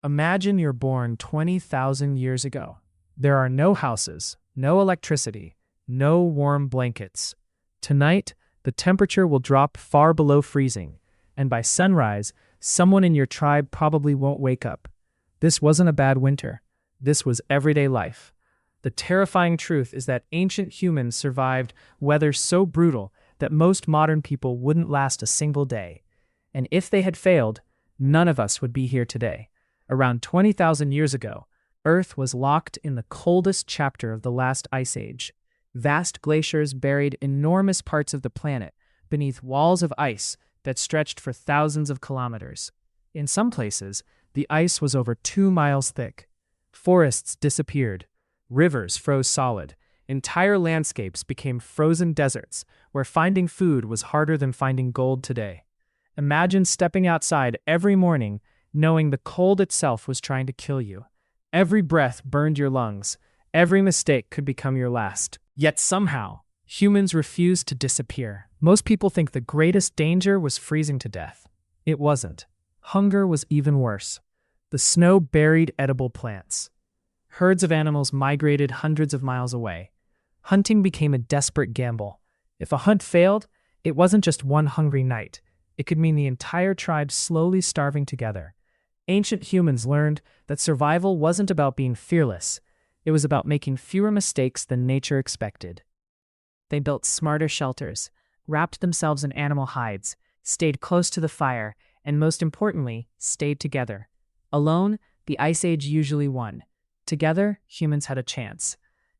Imagine you're born 20,000 years ago. There are no houses, no electricity, no warm blankets. Tonight, the temperature will drop far below freezing, and by sunrise, someone in your tribe probably won't wake up. This wasn't a bad winter. This was everyday life. The terrifying truth is that ancient humans survived weather so brutal that most modern people wouldn't last a single day. And if they had failed, none of us would be here today. Around 20,000 years ago, Earth was locked in the coldest chapter of the last ice age. Vast glaciers buried enormous parts of the planet beneath walls of ice that stretched for thousands of kilometers. In some places, the ice was over 2 miles thick. Forests disappeared. Rivers froze solid. Entire landscapes became frozen deserts where finding food was harder than finding gold today. Imagine stepping outside every morning knowing the cold itself was trying to kill you. Every breath burned your lungs. Every mistake could become your last. Yet somehow, humans refused to disappear. Most people think the greatest danger was freezing to death. It wasn't. Hunger was even worse. The snow buried edible plants. Herds of animals migrated hundreds of miles away. Hunting became a desperate gamble. If a hunt failed, it wasn't just one hungry night. It could mean the entire tribe slowly starving together. Ancient humans learned that survival wasn't about being fearless. It was about making fewer mistakes than nature expected. They built smarter shelters, wrapped themselves in animal hides, stayed close to the fire, and most importantly, stayed together. Alone, the Ice Age usually won. Together, humans had a chance.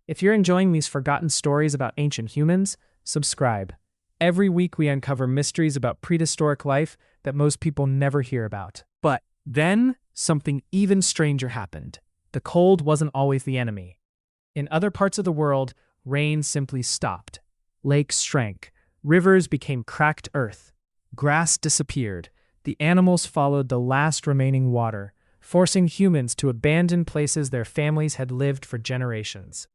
If you're enjoying these forgotten stories about ancient humans, subscribe. Every week we uncover mysteries about prehistoric life that most people never hear about. But then, something even stranger happened. The cold wasn't always the enemy. In other parts of the world, rain simply stopped. Lakes shrank. Rivers became cracked earth. Grass disappeared. The animals followed the last remaining water, forcing humans to abandon places their families had lived for generations.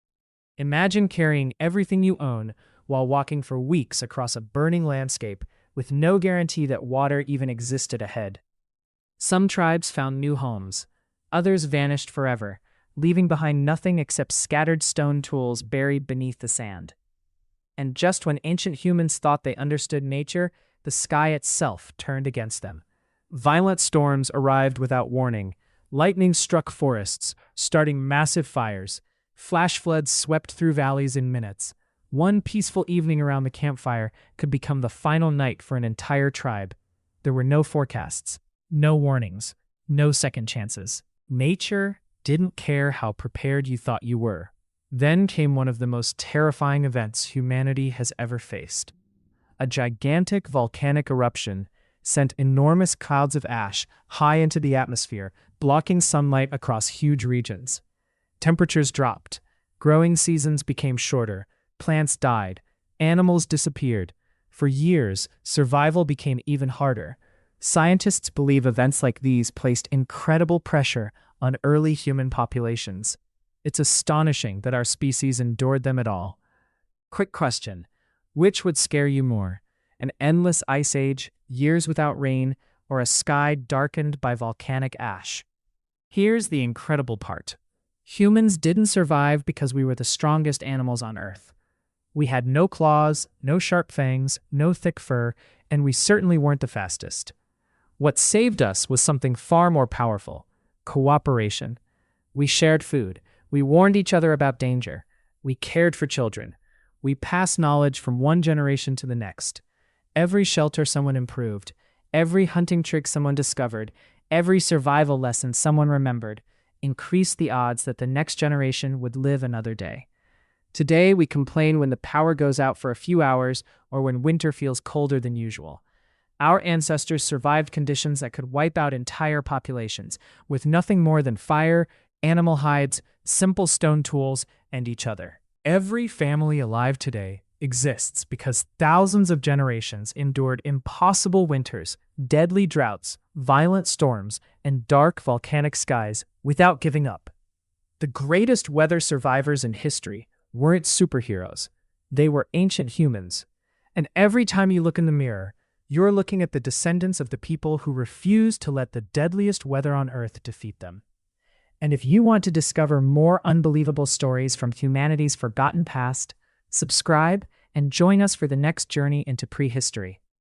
Imagine carrying everything you own while walking for weeks across a burning landscape with no guarantee that water even existed ahead. Some tribes found new homes. Others vanished forever, leaving behind nothing except scattered stone tools buried beneath the sand. And just when ancient humans thought they understood nature, the sky itself turned against them. Violent storms arrived without warning. Lightning struck forests, starting massive fires. Flash floods swept through valleys in minutes. One peaceful evening around the campfire could become the final night for an entire tribe. There were no forecasts, no warnings, no second chances. Nature didn't care how prepared you thought you were. Then came one of the most terrifying events humanity has ever faced. A gigantic volcanic eruption sent enormous clouds of ash high into the atmosphere, blocking sunlight across huge regions. Temperatures dropped. Growing seasons became shorter. Plants died. Animals disappeared. For years, survival became even harder. Scientists believe events like these placed incredible pressure on early human populations. It's astonishing that our species endured them at all. Quick question. Which would scare you more? An endless ice age, years without rain, or a sky darkened by volcanic ash? Here's the incredible part. Humans didn't survive because we were the strongest animals on Earth. We had no claws, no sharp fangs, no thick fur, and we certainly weren't the fastest. What saved us was something far more powerful: cooperation. We shared food. We warned each other about danger. We cared for children. We passed knowledge from one generation to the next. Every shelter someone improved, every hunting trick someone discovered, every survival lesson someone remembered increased the odds that the next generation would live another day. Today, we complain when the power goes out for a few hours or when winter feels colder than usual. Our ancestors survived conditions that could wipe out entire populations with nothing more than fire, animal hides, simple stone tools, and each other. Every family alive today exists because thousands of generations endured impossible winters, deadly droughts, violent storms, and dark volcanic skies without giving up. The greatest weather survivors in history weren't superheroes. They were ancient humans. And every time you look in the mirror, You're looking at the descendants of the people who refused to let the deadliest weather on Earth defeat them. And if you want to discover more unbelievable stories from humanity's forgotten past, subscribe and join us for the next journey into prehistory.